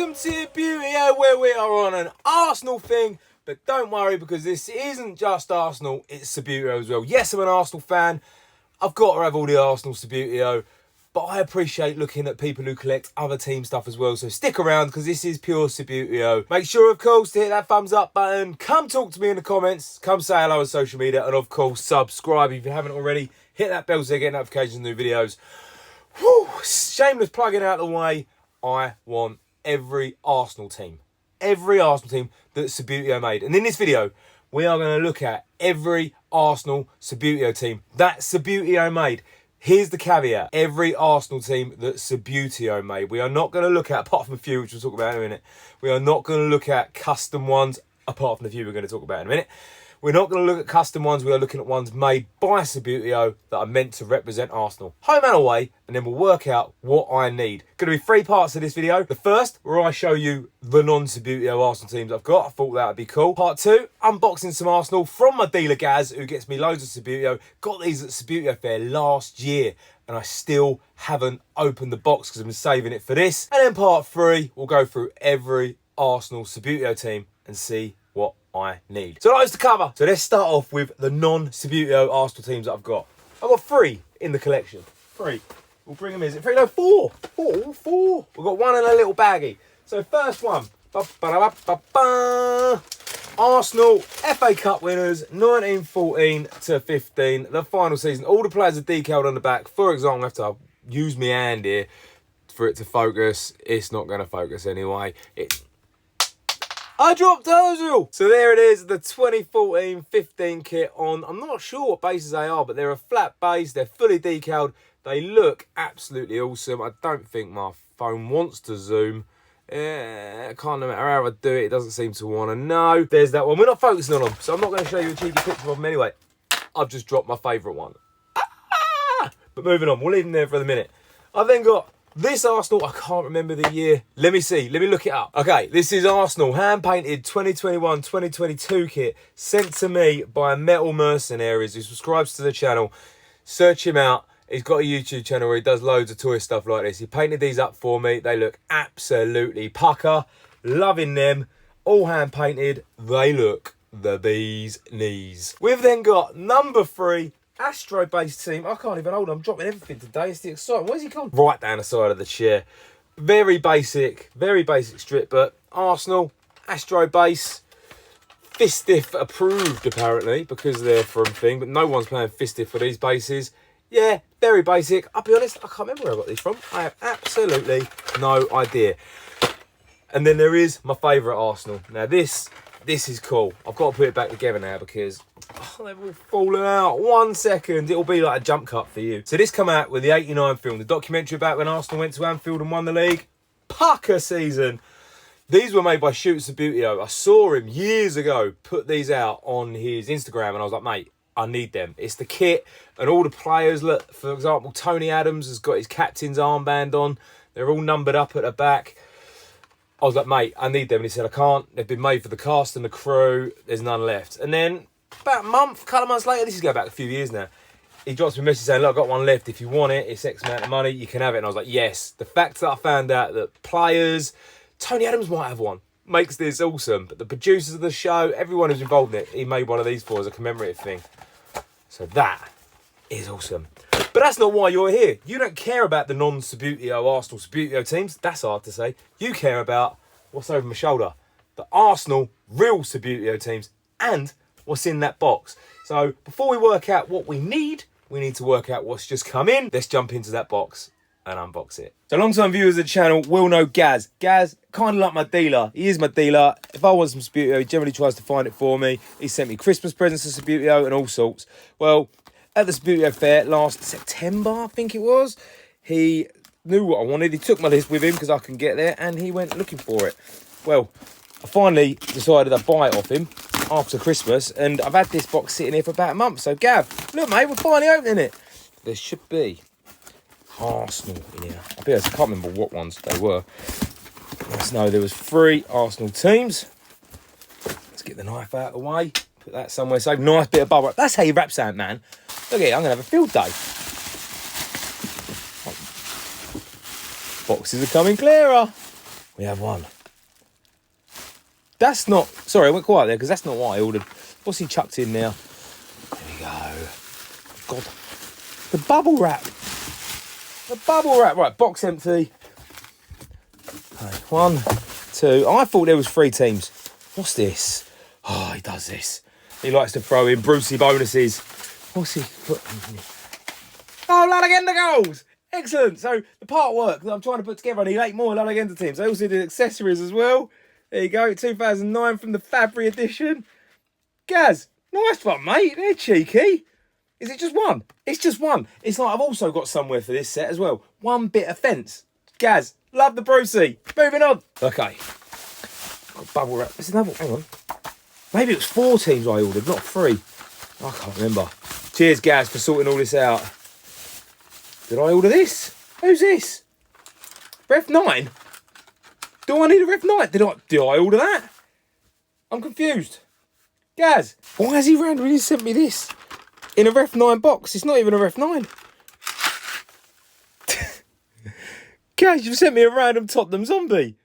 welcome to Youbbuteo, where we are on an Arsenal thing. But don't worry, because this isn't just Arsenal, it's Subbuteo as well. Yes, I'm an Arsenal fan. I've got to have all the Arsenal Subbuteo. But I appreciate looking at people who collect other team stuff as well. So stick around, because this is pure Subbuteo. Make sure, of course, to hit that thumbs up button. Come talk to me in the comments. Come say hello on social media. And, of course, subscribe if you haven't already. Hit that bell so you get notifications of new videos. Whew, shameless plugging out of the way. I want every Arsenal team that Subbuteo made. And in this video, we are going to look at every Arsenal Subbuteo team that Subbuteo made. Here's the caveat. Every Arsenal team that Subbuteo made. We are not going to look at, apart from a few, which we'll talk about in a minute, we are not going to look at custom ones, apart from the few we're going to talk about in a minute. We're not going to look at custom ones. We are looking at ones made by Subbuteo that are meant to represent Arsenal. Home and away, and then we'll work out what I need. Going to be 3 parts of this video. The first, where I show you the non-Subbuteo Arsenal teams I've got. I thought that would be cool. Part 2, unboxing some Arsenal from my dealer Gaz, who gets me loads of Subbuteo. Got these at Subbuteo Fair last year, and I still haven't opened the box because I've been saving it for this. And then part 3, we'll go through every Arsenal Subbuteo team and see what I need. So loads to cover. So let's start off with the non-Subbuteo Arsenal teams that I've got. I've got 3 in the collection. 3. We'll bring them in. Is it 3? No, 4. 4. We've got 1 in a little baggie. So first one. Arsenal FA Cup winners, 1914 to 15. The final season. All the players are decaled on the back. For example, I have to use my hand here for it to focus. It's not going to focus anyway. I dropped Ozil! So there it is, the 2014-15 kit on, I'm not sure what bases they are, but they're a flat base, they're fully decaled, they look absolutely awesome. I don't think my phone wants to zoom. I can't, no matter how I do it, it doesn't seem to want to know. There's that one. We're not focusing on them, so I'm not going to show you a cheeky picture of them anyway. I've just dropped my favourite one. But moving on, we'll leave them there for the minute. I've then got this Arsenal, I can't remember the year. Let me see. Let me look it up. Okay, this is Arsenal hand-painted 2021-2022 kit sent to me by Metal Mercenaries, who subscribes to the channel. Search him out. He's got a YouTube channel where he does loads of toy stuff like this. He painted these up for me. They look absolutely pucker. Loving them. All hand-painted. They look the bee's knees. We've then got number 3. Astro-based team. I can't even hold on. I'm dropping everything today. It's the excitement. Where's he gone? Right down the side of the chair. Very basic strip, but Arsenal, Astro base, Fistiff approved apparently because they're from thing, but no one's playing Fistiff for these bases. Yeah, very basic. I'll be honest, I can't remember where I got these from. I have absolutely no idea. And then there is my favourite Arsenal. Now this is cool. I've got to put it back together now because they've all fallen out. 1 second, it'll be like a jump cut for you. So this come out with the 89 film, the documentary about when Arsenal went to Anfield and won the league. Pucker season. These were made by Youbbuteo. I saw him years ago put these out on his Instagram and I was like, mate, I need them. It's the kit and all the players. Look, for example, Tony Adams has got his captain's armband on. They're all numbered up at the back. I was like, mate, I need them. And he said, I can't. They've been made for the cast and the crew. There's none left. And then about a couple of months later, this is going back a few years now, he drops me a message saying, look, I've got one left. If you want it, it's X amount of money, you can have it. And I was like, yes. The fact that I found out that players, Tony Adams might have one, makes this awesome. But the producers of the show, everyone who's involved in it, he made one of these for as a commemorative thing. So that is awesome. But that's not why you're here. You don't care about the non-Subbuteo Arsenal Subbuteo teams. That's hard to say. You care about what's over my shoulder. The Arsenal real Subbuteo teams and what's in that box. So before we work out what we need to work out what's just come in. Let's jump into that box and unbox it. So long-time viewers of the channel will know Gaz. Gaz, kind of like my dealer. He is my dealer. If I want some Subbuteo, he generally tries to find it for me. He sent me Christmas presents to Subbuteo and all sorts. Well, at the Subbuteo Fair last September, I think it was, he knew what I wanted. He took my list with him because I can get there and he went looking for it. Well, I finally decided I'd buy it off him after Christmas and I've had this box sitting here for about a month. So Gav, look mate, we're finally opening it. There should be Arsenal in here. I can't remember what ones they were. Let's know there was 3 Arsenal teams. Let's get the knife out of the way. Put that somewhere safe. Nice bit of bubble wrap. That's how you wrap something, man. Look at it, I'm going to have a field day. Boxes are coming clearer. We have one. That's not... Sorry, I went quiet there because that's not what I ordered. What's he chucked in now? There we go. God. The bubble wrap. The bubble wrap. Right, box empty. Okay, 1, 2. I thought there was 3 teams. What's this? Oh, he does this. He likes to throw in Brucey bonuses. What's he put in here? Oh, La Legenda goals! Excellent. So the part work that I'm trying to put together, I need 8 more La Legenda teams. I also did accessories as well. There you go, 2009 from the Fabry edition. Gaz, nice one, mate. They're cheeky. Is it just one? It's just one. It's like I've also got somewhere for this set as well. 1 bit of fence. Gaz, love the Brucey. Moving on. Okay. Got bubble wrap. There's another one. Hang on. Maybe it was 4 teams I ordered, not 3. I can't remember. Cheers, Gaz, for sorting all this out. Did I order this? Who's this? Ref 9? Do I need a Ref 9? Did I order that? I'm confused. Gaz, why has he randomly sent me this? In a Ref 9 box. It's not even a Ref 9. Gaz, you've sent me a random Tottenham zombie.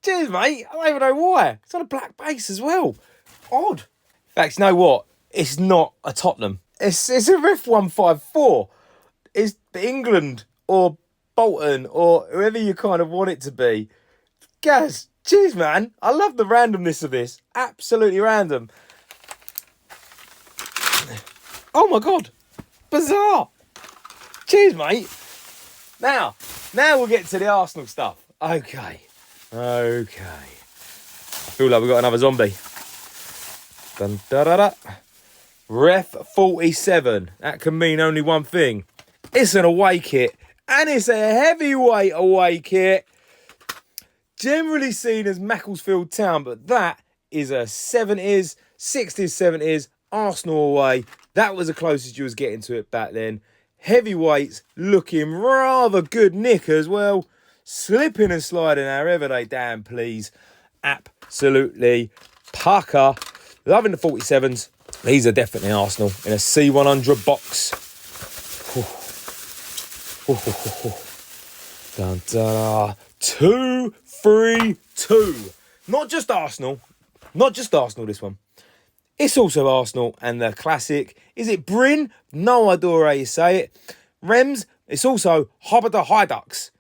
Cheers, mate. I don't even know why. It's on a black base as well. Odd. In fact, you know what? It's not a Tottenham. It's a Ref 154. It's England or Bolton or whoever you kind of want it to be. Gaz, cheers, man. I love the randomness of this. Absolutely random. Oh, my God. Bizarre. Cheers, mate. Now we'll get to the Arsenal stuff. Okay. I feel like we've got another zombie. Dun, da, da, da. Ref 47. That can mean only one thing. It's an away kit. And it's a heavyweight away kit. Generally seen as Macclesfield Town, but that is a 70s, 60s, 70s Arsenal away. That was the closest you was getting to it back then. Heavyweights looking rather good nick as well. Slipping and sliding however they damn please. Absolutely pucker. Loving the 47s. These are definitely Arsenal in a C100 box. Dun, dun, 2, 3, 2. Not just Arsenal this one. It's also Arsenal and the classic. Is it Bryn? No idea how you say it. Rems. It's also Youbbuteo Hydux.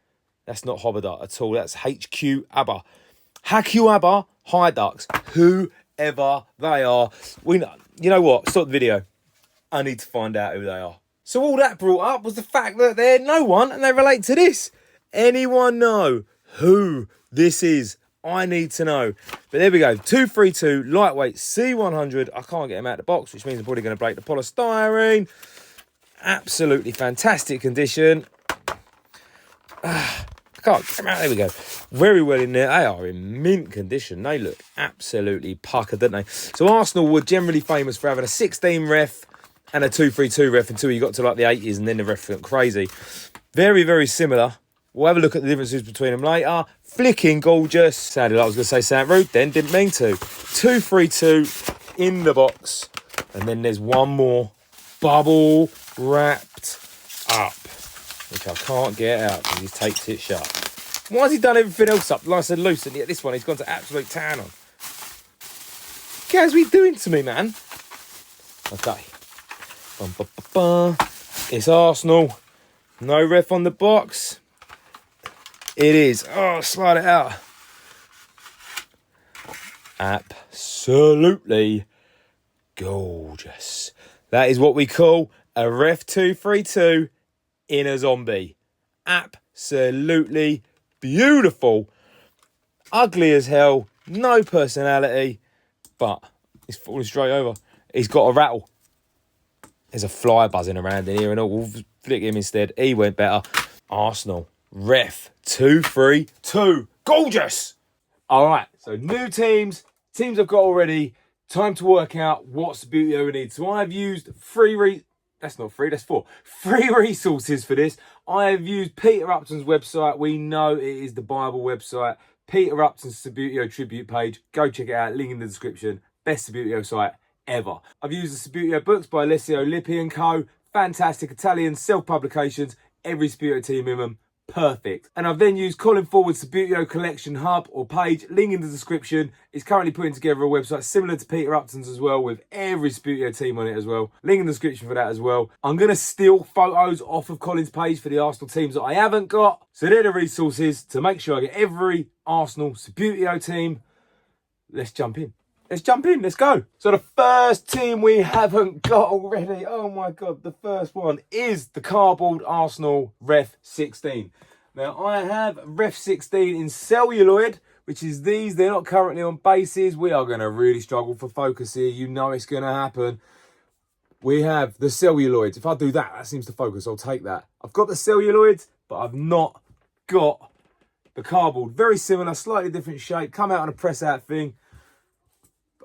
That's not Youbbuteo at all. That's HQ ABBA. HQ ABBA Hydux. Whoever they are. We know. You know what? Stop the video. I need to find out who they are. So all that brought up was the fact that they're no one and they relate to this. Anyone know who this is? I need to know. But there we go. 232 lightweight C100. I can't get them out of the box, which means I'm probably going to break the polystyrene. Absolutely fantastic condition. I can't get them out. There we go. Very well in there. They are in mint condition. They look absolutely puckered, don't they? So Arsenal were generally famous for having a 16 ref and a 232 ref until you got to like the 80s and then the ref went crazy. Very, very similar. We'll have a look at the differences between them later. Flicking gorgeous. Sounded like I was going to say Saint Rude then, didn't mean to. 232 in the box. And then there's one more bubble wrapped up, which I can't get out because he's taped it shut. Why has he done everything else up nice and loose, and yet this one he's gone to absolute town on? Gaz, what are you doing to me, man? Okay. Bum, bum, bum, bum. It's Arsenal. No ref on the box. It is. Oh, slide it out. Absolutely gorgeous. That is what we call a Ref 232 in a zombie. Absolutely beautiful. Ugly as hell. No personality. But he's falling straight over. He's got a rattle. There's a fly buzzing around in here and all. We'll flick him instead. He went better. Arsenal. Ref 232. Gorgeous. All right. So new teams. Teams I've got already. Time to work out what Subbuteo we need. So I've used that's not free, that's 4. Free resources for this. I have used Peter Upton's website. We know it is the Bible website. Peter Upton's Subbuteo tribute page. Go check it out. Link in the description. Best Subbuteo site ever. I've used the Subbuteo books by Alessio Lippi and Co. Fantastic Italian self-publications. Every Subbuteo team in them. perfect. And I've then used Colin Forward's Subbuteo collection hub or page, link in the description. He's currently putting together a website similar to Peter Upton's as well, with every Subbuteo team on it as well. Link in the description for that as well. I'm going to steal photos off of Colin's page for the Arsenal teams that I haven't got. So they're the resources to make sure I get every Arsenal Subbuteo team. Let's jump in. Let's jump in, let's go. So the first team we haven't got already, oh my God, the first one is the cardboard Arsenal Ref 16. Now I have Ref 16 in celluloid, which is these. They're not currently on bases. We are gonna really struggle for focus here. You know it's gonna happen. We have the celluloids. If I do that, that seems to focus, I'll take that. I've got the celluloids, but I've not got the cardboard. Very similar, slightly different shape, come out on a press out thing.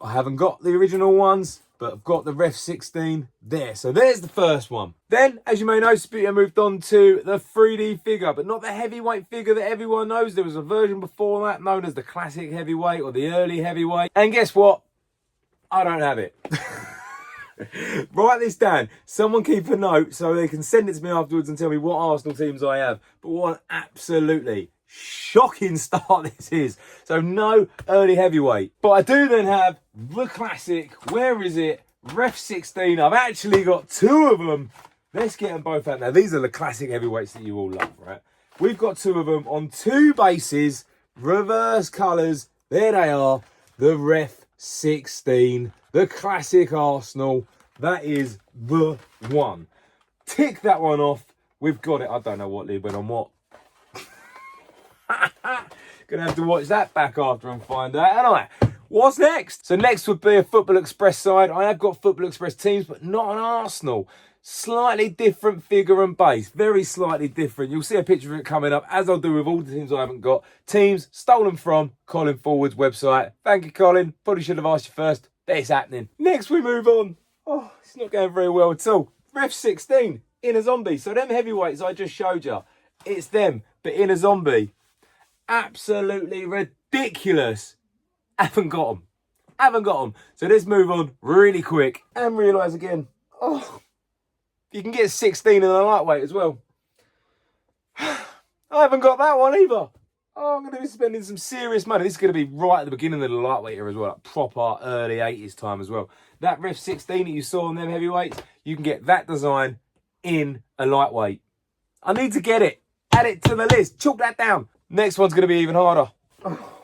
I haven't got the original ones, but I've got the Ref 16 there. So there's the first one. Then, as you may know, Subbuteo moved on to the 3D figure, but not the heavyweight figure that everyone knows. There was a version before that known as the classic heavyweight or the early heavyweight. And guess what? I don't have it. Write this down. Someone keep a note so they can send it to me afterwards and tell me what Arsenal teams I have. But what absolutely shocking start this is. So no early heavyweight. But I do then have the classic, where is it? Ref 16. I've actually got two of them. Let's get them both out now. These are the classic heavyweights that you all love, right? We've got two of them on two bases, reverse colours. There they are. The Ref 16, the classic Arsenal. That is the one. Tick that one off. We've got it. I don't know what lead went on what. Gonna have to watch that back after and find out, ain't I? What's next? So next would be a Football Express side. I have got Football Express teams, but not an Arsenal. Slightly different figure and base. Very slightly different. You'll see a picture of it coming up, as I'll do with all the teams I haven't got. Teams stolen from Colin Forward's website. Thank you, Colin. Probably should have asked you first, but it's happening. Next we move on. Oh, it's not going very well at all. Ref 16 in a zombie. So them heavyweights I just showed you, it's them, but in a zombie. Absolutely ridiculous. Haven't got them. Haven't got them. So let's move on really quick and realise again, oh, you can get 16 in a lightweight as well. I haven't got that one either. Oh, I'm going to be spending some serious money. This is going to be right at the beginning of the lightweight era as well, like proper early 80s time as well. That Ref 16 that you saw on them heavyweights, you can get that design in a lightweight. I need to get it. Add it to the list. Chalk that down. Next one's going to be even harder. Oh.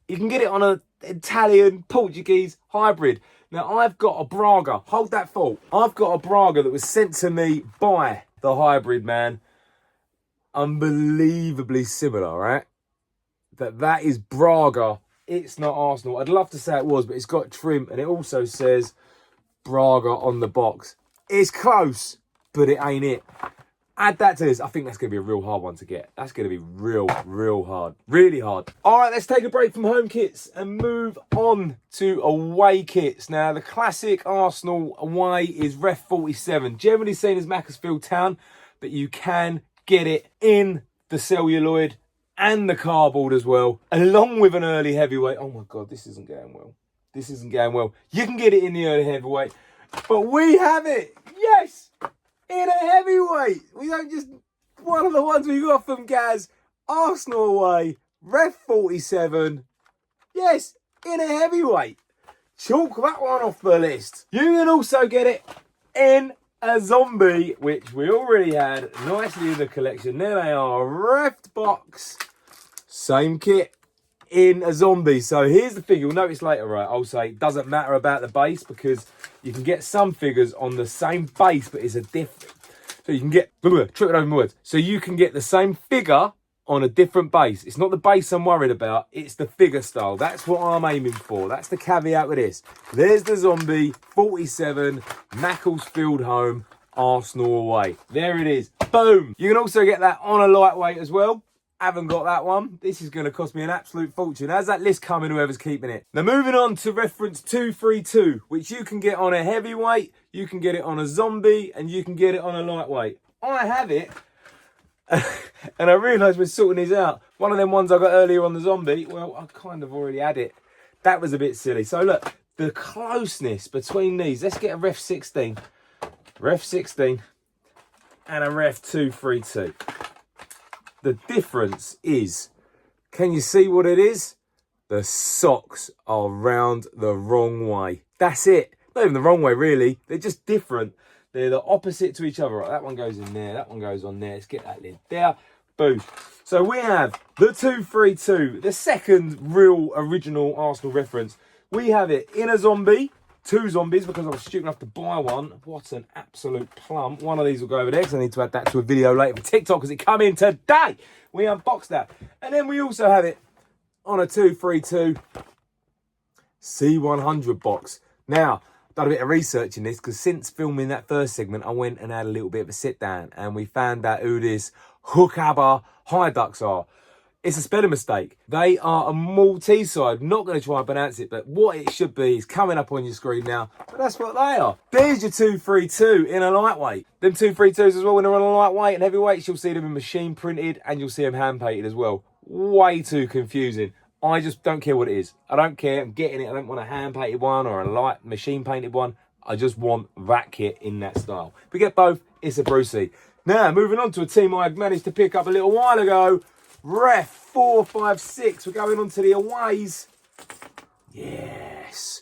You can get it on an Italian-Portuguese hybrid. Now, I've got a Braga. Hold that thought. I've got a Braga that was sent to me by the hybrid man. Unbelievably similar, right? That is Braga. It's not Arsenal. I'd love to say it was, but it's got trim, and it also says Braga on the box. It's close, but it ain't it. Add that to this. I think that's going to be a real hard one to get. That's going to be real hard. Really hard. All right, let's take a break from home kits and move on to away kits. Now, the classic Arsenal away is Ref 47. Generally seen as Macclesfield Town, but you can get it in the celluloid and the cardboard as well, along with an early heavyweight. Oh, my God, this isn't going well. This isn't going well. You can get it in the early heavyweight, but we have it. Yes! In a heavyweight. We don't just... One of the ones we got from Gaz. Arsenal away. Ref 47. Yes, in a heavyweight. Chalk that one off the list. You can also get it in a zombie, which we already had nicely in the collection. There they are. Ref box. Same kit in a zombie. So here's the figure. You'll notice later, right, I'll say it doesn't matter about the base because you can get some figures on the same base, but it's a different. So you can get, trip it over my words. So you can get the same figure on a different base. It's not the base I'm worried about. It's the figure style. That's what I'm aiming for. That's the caveat with this. There's the zombie 47 Macclesfield home, Arsenal away. There it is. Boom. You can also get that on a lightweight as well. Haven't got that one. This is going to cost me an absolute fortune. How's that list coming, whoever's keeping it? Now, moving on to reference 232, which you can get on a heavyweight, you can get it on a zombie, and you can get it on a lightweight. I have it, and I realise we're sorting these out. One of them ones I got earlier on the zombie, well, I kind of already had it. That was a bit silly. So, look, the closeness between these. Let's get a Ref 16. Ref 16. and a ref 232. The difference is, can you see what it is? The socks are round the wrong way. That's it. Not even the wrong way, really. They're just different. They're the opposite to each other. Right, that one goes in there. That one goes on there. Let's get that lid there. Boom. So we have the 232, the second real original Arsenal reference. We have it in a zombie. 2 zombies, because I was stupid enough to buy one. What an absolute plum. One of these will go over there, because I need to add that to a video later for TikTok, because it come in today. We unboxed that. And then we also have it on a 232 C100 box. Now, I've done a bit of research in this, because since filming that first segment, I went and had a little bit of a sit down, and we found out who this Hookaba High Ducks are. It's a spelling mistake. They are a Maltese side. Not going to try and pronounce it, but what it should be is coming up on your screen now. But that's what they are. There's your 232 in a lightweight. Them 232s as well, when they're on a lightweight and heavyweights, you'll see them in machine printed and you'll see them hand painted as well. Way too confusing. I just don't care what it is. I don't care. I'm getting it. I don't want a hand painted one or a light machine painted one. I just want that kit in that style. If we get both, it's a Brucey. Now, moving on to a team I managed to pick up a little while ago. Ref 456. We're going on to the aways. Yes.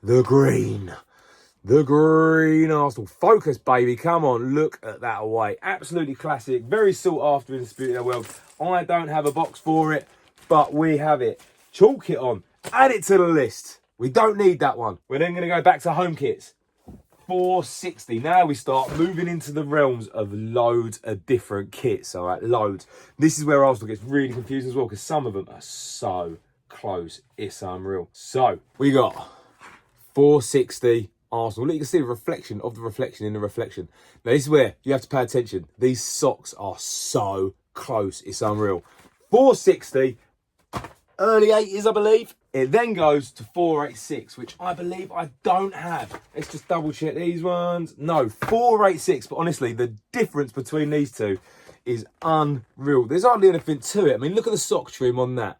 The green. The green Arsenal. Focus, baby. Come on. Look at that away. Absolutely classic. Very sought after in the Subbuteo world. I don't have a box for it, but we have it. Chalk it on. Add it to the list. We don't need that one. We're then going to go back to home kits. 460. Now we start moving into the realms of loads of different kits. All right, loads. This is where Arsenal gets really confusing as well, because some of them are so close. It's unreal. So we got 460 Arsenal. Look, you can see the reflection of the reflection in the reflection. Now this is where you have to pay attention. These socks are so close. It's unreal. 460. Early 80s, I believe. It then goes to 486, which I believe I don't have. Let's just double check these ones. No, 486. But honestly, the difference between these two is unreal. There's hardly anything to it. I mean, look at the sock trim on that.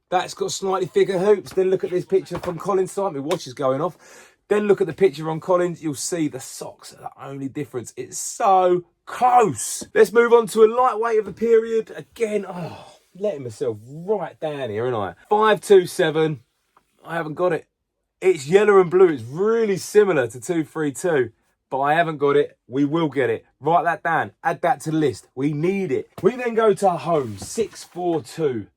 That's got slightly thicker hoops. Then look at this picture from Colin's side. My watch is going off. Then look at the picture on Colin's. You'll see the socks are the only difference. It's so close. Let's move on to a lightweight of the period. Again, letting myself right down here, ain't I? 527. I haven't got it. It's yellow and blue. It's really similar to 232, but I haven't got it. We will get it. Write that down. Add that to the list. We need it. We then go to home. 642.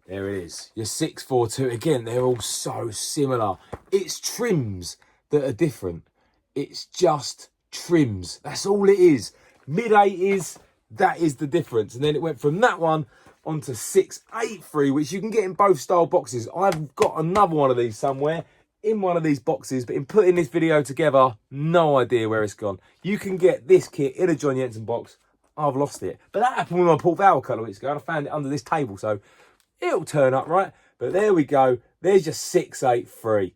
There it is. Your 642. Again, they're all so similar. It's trims that are different. It's just trims. That's all it is. Mid-80s, that is the difference. And then it went from that one onto 683, which you can get in both style boxes. I've got another one of these somewhere in one of these boxes, but in putting this video together, no idea where it's gone. You can get this kit in a John Jensen box. I've lost it. But that happened with my Port Vale a couple of weeks ago, and I found it under this table, so it'll turn up, right? But there we go. There's your 683.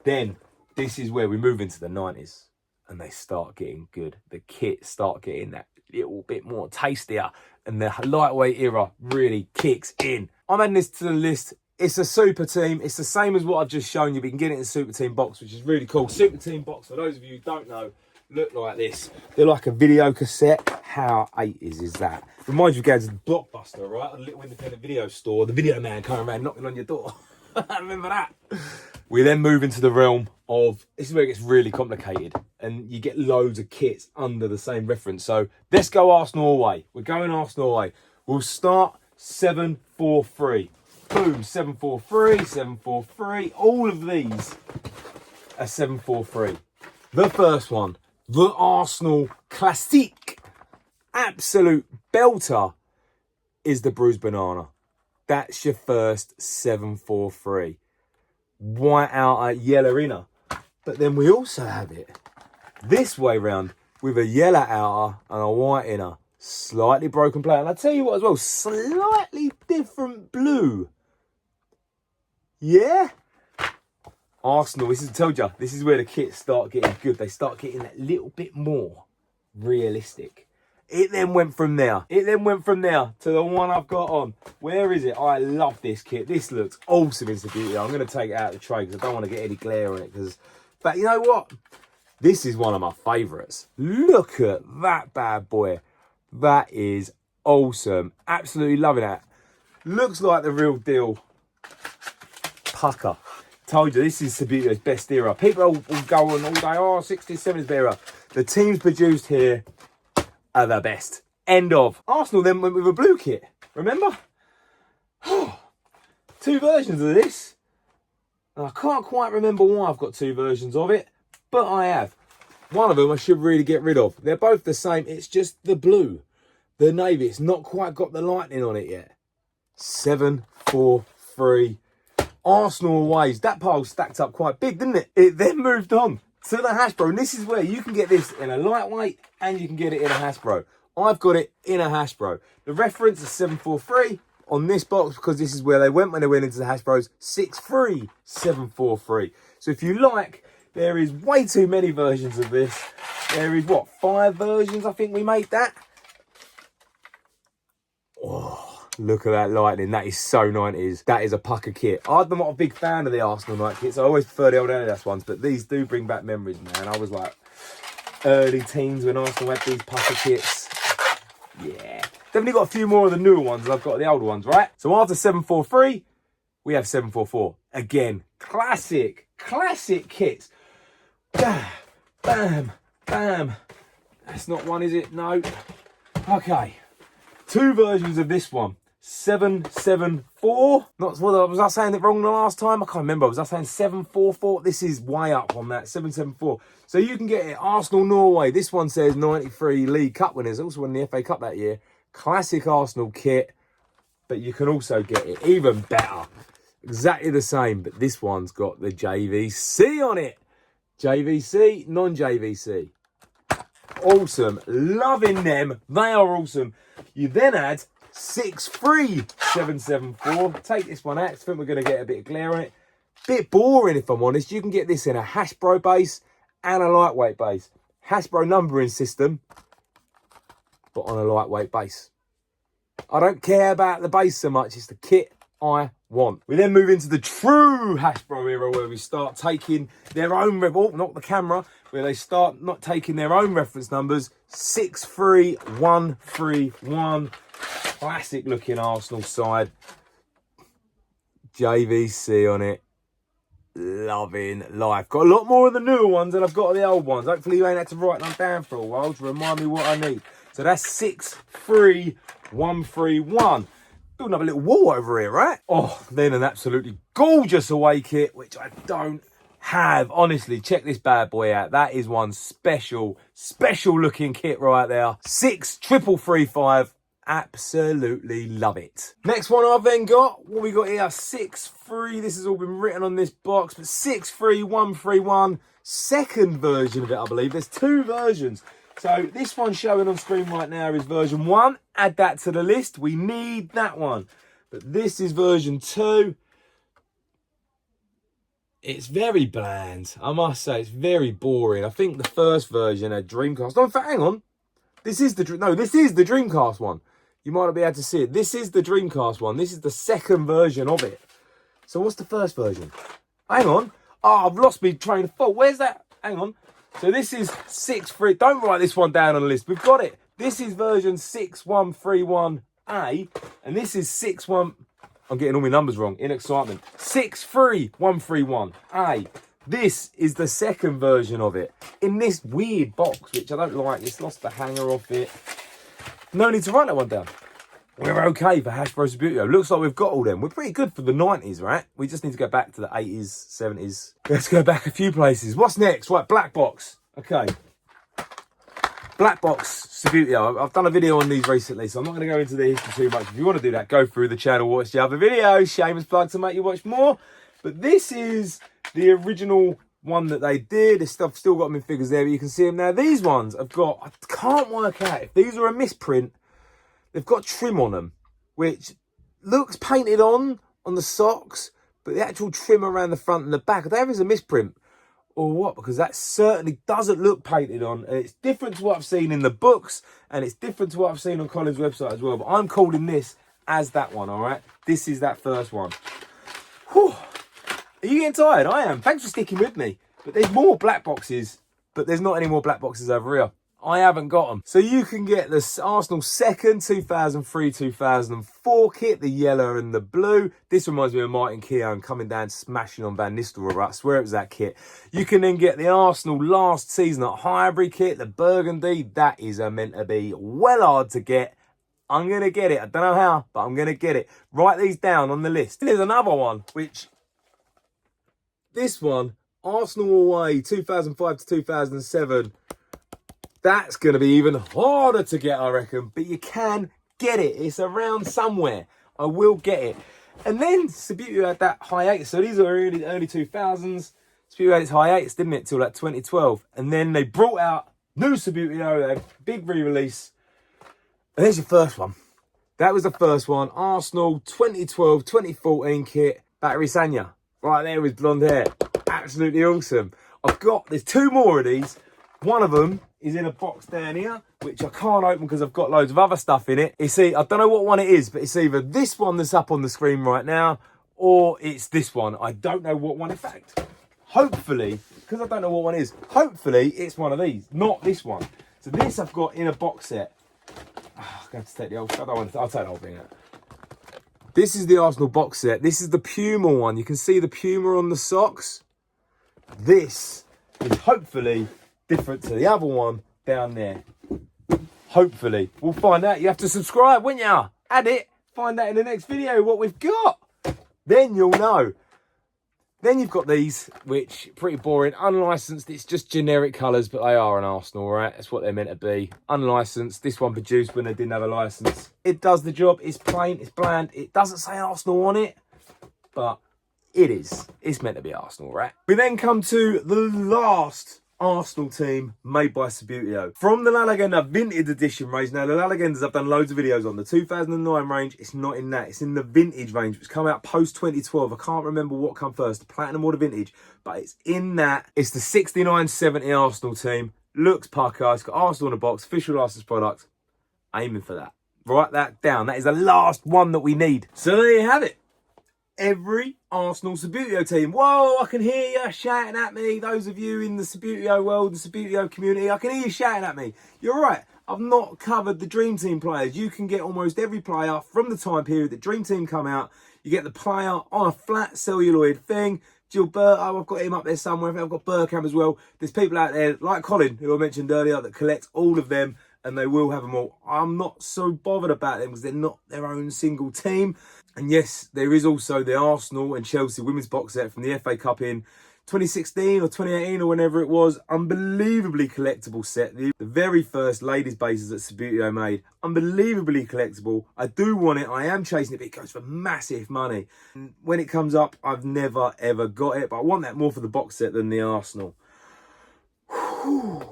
Then this is where we move into the 90s, and they start getting good. The kits start getting that little bit more tastier, and the lightweight era really kicks in. I'm adding this to the list. It's a Super Team. It's the same as what I've just shown you, but you can get it in a Super Team box, which is really cool. Super Team box, for those of you who don't know, look like this. They're like a video cassette. How 80s is that? Reminds you of going to the Blockbuster, right? A little independent video store. The video man coming around knocking on your door. Remember that? We then move into the realm of, this is where it gets really complicated, and you get loads of kits under the same reference. So let's go Arsenal away. We're going Arsenal away. We'll start 743. Boom, 743, 743. All of these are 743. The first one, the Arsenal Classique, absolute belter, is the bruised banana. That's your first 743. White outer, yellow inner. But then we also have it this way round with a yellow outer and a white inner. Slightly broken plate. And I'll tell you what as well, slightly different blue. Yeah? Arsenal, this is, I told you, this is where the kits start getting good. They start getting that little bit more realistic. It then went from there. It then went from there to the one I've got on. Where is it? I love this kit. This looks awesome in Subbuteo. I'm going to take it out of the tray because I don't want to get any glare on it. But you know what? This is one of my favourites. Look at that bad boy. That is awesome. Absolutely loving that. Looks like the real deal pucker. Told you, this is Subbuteo's best era. People will go on all day, oh, 60s, 70s era. The teams produced here are the best. End of. Arsenal then went with a blue kit. Remember? Two versions of this. And I can't quite remember why I've got two versions of it, but I have. One of them I should really get rid of. They're both the same. It's just the blue. The navy. It's not quite got the lightning on it yet. 7-4-3. Arsenal aways. That pile stacked up quite big, didn't it? It then moved on to the Hasbro. And this is where you can get this in a lightweight and you can get it in a Hasbro. I've got it in a Hasbro. The reference is 743 on this box because this is where they went when they went into the Hasbros. 63743. So if you like, there is way too many versions of this. There is, what, 5 versions I think we made that? Oh, look at that lightning. That is so 90s. That is a pucker kit. I'm not a big fan of the Arsenal night kits. I always prefer the old Adidas ones, but these do bring back memories, man. I was like early teens when Arsenal had these pucker kits. Yeah. Definitely got a few more of the newer ones than I've got the older ones, right? So after 743, we have 744. Again, classic kits. Bam, bam, bam. That's not one, is it? No. Okay. Two versions of this one. 774. Not what was I saying it wrong the last time? I can't remember. Was I saying 744? This is way up on that. 774. So you can get it. Arsenal Norway. This one says 93 League Cup winners. Also won the FA Cup that year. Classic Arsenal kit. But you can also get it even better. Exactly the same. But this one's got the JVC on it. JVC, non-JVC. Awesome. Loving them. They are awesome. You then add 63774. Take this one out. I think we're going to get a bit of glare on it. Bit boring, if I'm honest. You can get this in a Hasbro base and a lightweight base. Hasbro numbering system, but on a lightweight base. I don't care about the base so much. It's the kit I want. We then move into the true Hasbro era where we start taking their own, not the camera, where they start not taking their own reference numbers. 63131. Classic looking Arsenal side. JVC on it. Loving life. Got a lot more of the newer ones than I've got of the old ones. Hopefully you ain't had to write them down for a while to remind me what I need. So that's 63131. Do another little wall over here, right? Oh, then an absolutely gorgeous away kit, which I don't have. Honestly, check this bad boy out. That is one special looking kit right there. 63335. Absolutely love it. Next one I've then got, what we got here, 63. This has all been written on this box, but 63131. Second version of it, I believe. There's two versions. So this one showing on screen right now is version 1. Add that to the list. We need that one. But this is version 2. It's very bland. I must say, it's very boring. I think the first version had Dreamcast. Oh, in fact, hang on. This is the Dreamcast one. You might not be able to see it. This is the Dreamcast one. This is the second version of it. So what's the first version? Hang on. Oh, I've lost my train of thought. Where's that? Hang on. So this is 6.3. Don't write this one down on the list. We've got it. This is version 6131A. And this is 61... I'm getting all my numbers wrong in excitement. 63131A. This is the second version of it. In this weird box, which I don't like. It's lost the hanger off it. No need to write that one down. We're okay for Hasbro Subbuteo. Looks like we've got all them. We're pretty good for the 90s, right? We just need to go back to the 80s, 70s. Let's go back a few places. What's next? Right, black box. Okay. Black box Subbuteo. I've done a video on these recently, so I'm not going to go into the history too much. If you want to do that, go through the channel, watch the other videos. Shameless plug to make you watch more. But this is the original one that they did. This stuff still got them in figures there, but you can see them now. These ones have got, I can't work out if these are a misprint. They've got trim on them, which looks painted on the socks, but the actual trim around the front and the back, there is a misprint or what, because that certainly doesn't look painted on. And it's different to what I've seen in the books, and it's different to what I've seen on Colin's website as well. But I'm calling this as that one, all right? This is that first one. Whew. Are you getting tired? I am. Thanks for sticking with me. But there's more black boxes, but there's not any more black boxes over here. I haven't got them. So you can get the Arsenal second 2003-2004 kit, the yellow and the blue. This reminds me of Martin Keown coming down smashing on Van Nistelrooy. I swear it was that kit. You can then get the Arsenal last season at Highbury kit, the burgundy. That is meant to be well hard to get. I'm going to get it. I don't know how, but I'm going to get it. Write these down on the list. There's another one, which... This one, Arsenal away, 2005 to 2007. That's going to be even harder to get, I reckon. But you can get it. It's around somewhere. I will get it. And then Subbuteo had that hiatus. So these are early 2000s. Subbuteo had its hiatus, didn't it, till like 2012. And then they brought out new Subbuteo. They had a big re-release. And there's your first one. That was the first one. Arsenal 2012-2014 kit. Battery Sanya. Right there with blonde hair. Absolutely awesome. There's two more of these. One of them is in a box down here, which I can't open because I've got loads of other stuff in it. You see, I don't know what one it is, but it's either this one that's up on the screen right now, or it's this one. I don't know what one. In fact, hopefully, because I don't know what one is, hopefully it's one of these, not this one. So this I've got in a box set. I'm going to have to take the old, I'll take the whole thing out. This is the Arsenal box set. This is the Puma one. You can see the Puma on the socks. This is hopefully different to the other one down there. Hopefully. We'll find out. You have to subscribe, wouldn't you? Add it. Find out in the next video what we've got. Then you'll know. Then you've got these, which pretty boring. Unlicensed. It's just generic colours, but they are an Arsenal, right? That's what they're meant to be. Unlicensed. This one produced when they didn't have a licence. It does the job. It's plain. It's bland. It doesn't say Arsenal on it, but it is. It's meant to be Arsenal, right? We then come to the last Arsenal team made by Subbuteo. From the La Legenda vintage edition range. Now, the La Legendas I've done loads of videos on. The 2009 range, it's not in that. It's in the vintage range, which come out post-2012. I can't remember what come first, the platinum or the vintage, but it's in that. It's the 69-70 Arsenal team. Looks pucker. It's got Arsenal in the box, official licensed product. Aiming for that. Write that down. That is the last one that we need. So there you have it. Every Arsenal Subbuteo team. Whoa, I can hear you shouting at me. Those of you in the Subbuteo world, the Subbuteo community, I can hear you shouting at me. You're right. I've not covered the Dream Team players. You can get almost every player from the time period that Dream Team come out. You get the player on a flat celluloid thing. Youbbuteo, I've got him up there somewhere. I've got Burkham as well. There's people out there like Colin, who I mentioned earlier, that collect all of them, and they will have them all. I'm not so bothered about them because they're not their own single team. And yes, there is also the Arsenal and Chelsea women's box set from the FA Cup in 2016 or 2018 or whenever it was. Unbelievably collectible set. The very first ladies' bases that Subbuteo made. Unbelievably collectible. I do want it. I am chasing it, but it goes for massive money. And when it comes up, I've never, ever got it. But I want that more for the box set than the Arsenal. Whew.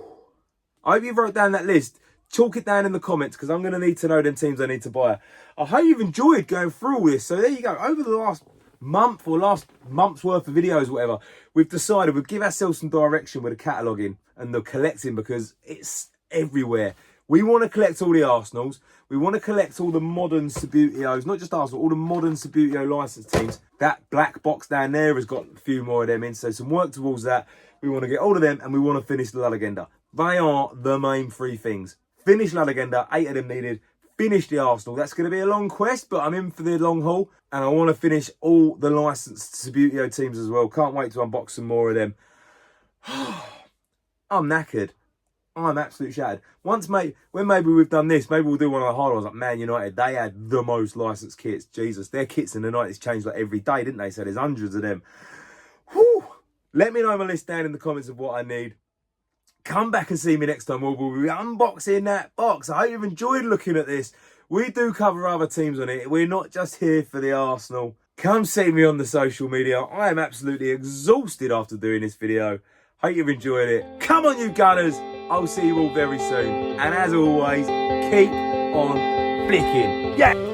I hope you wrote down that list. Chalk it down in the comments because I'm going to need to know them teams I need to buy. I hope you've enjoyed going through all this. So there you go. Over the last month or last month's worth of videos, whatever, we've decided we'll give ourselves some direction with the cataloguing and the collecting because it's everywhere. We want to collect all the Arsenals. We want to collect all the modern Subbuteos, not just Arsenal, all the modern Subbuteo licensed teams. That black box down there has got a few more of them in. So some work towards that. We want to get all of them and we want to finish the La Legenda. They are the main three things. Finish La Legenda, 8 of them needed. Finish the Arsenal. That's going to be a long quest, but I'm in for the long haul. And I want to finish all the licensed Subbuteo teams as well. Can't wait to unbox some more of them. I'm knackered. I'm absolutely shattered. When maybe we've done this, maybe we'll do one of the hard ones like Man United. They had the most licensed kits. Jesus, their kits in the 90s changed like every day, didn't they? So there's hundreds of them. Whew. Let me know my list down in the comments of what I need. Come back and see me next time. We'll be unboxing that box. I hope you've enjoyed looking at this. We do cover other teams on it. We're not just here for the Arsenal. Come see me on the social media. I am absolutely exhausted after doing this video. Hope you've enjoyed it. Come on, you Gunners. I'll see you all very soon. And as always, keep on flicking. Yeah.